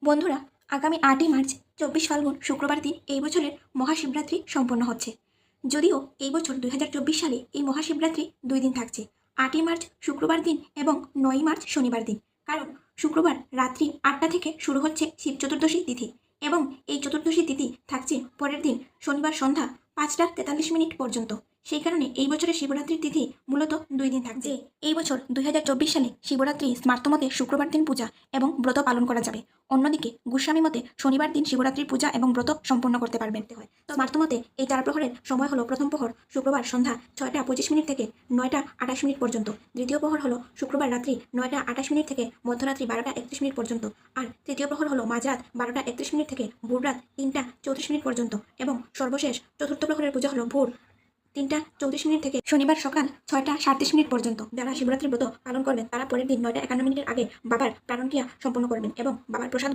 বন্ধুরা, আগামী 8ই মার্চ 24 ফাল্গুন শুক্রবার দিন এই বছরের মহাশিবরাত্রি সম্পন্ন হচ্ছে। যদিও এই বছর 2024 সালে এই মহাশিবরাত্রি 2 দিন থাকছে, 8ই মার্চ শুক্রবার দিন এবং 9ই মার্চ শনিবার দিন। কারণ শুক্রবার রাত্রি 8টা থেকে শুরু হচ্ছে শিব চতুর্দশী তিথি এবং এই চতুর্দশী তিথি থাকছে পরের দিন শনিবার সন্ধ্যা 5টা 43 মিনিট পর্যন্ত। সেই কারণে এই বছরের শিবরাত্রির তিথি মূলত 2 দিন থাকছে। এই বছর 2024 সালে শিবরাত্রি স্মার্তমতে শুক্রবার দিন পূজা এবং ব্রত পালন করা যাবে। অন্যদিকে গোস্বামী মতে শনিবার দিন শিবরাত্রির পূজা এবং ব্রত সম্পন্ন করতে পারবেন। তো স্মার্তমতে এই 4 প্রহরের সময় হলো প্রথম প্রহর শুক্রবার সন্ধ্যা 6টা 25 মিনিট থেকে 9টা 28 মিনিট পর্যন্ত, দ্বিতীয় প্রহর হলো শুক্রবার রাত্রি 9টা 28 মিনিট থেকে মধ্যরাত্রি 12টা 31 মিনিট পর্যন্ত, আর তৃতীয় প্রহর হলো মাঝরাত 12টা 31 মিনিট থেকে ভোররাত 3টা 34 মিনিট পর্যন্ত, এবং সর্বশেষ চতুর্থ প্রহরের পূজা হলো ভোর 3টা 34 মিনিট থেকে শনিবার সকাল 6টা 37 মিনিট পর্যন্ত। যারা শিবরাত্রি ব্রত পালন করবেন তারা পরের দিন 9টা 51 মিনিটের আগে বাবার প্রাণক্রিয়া সম্পন্ন করবেন এবং বাবার প্রসাদ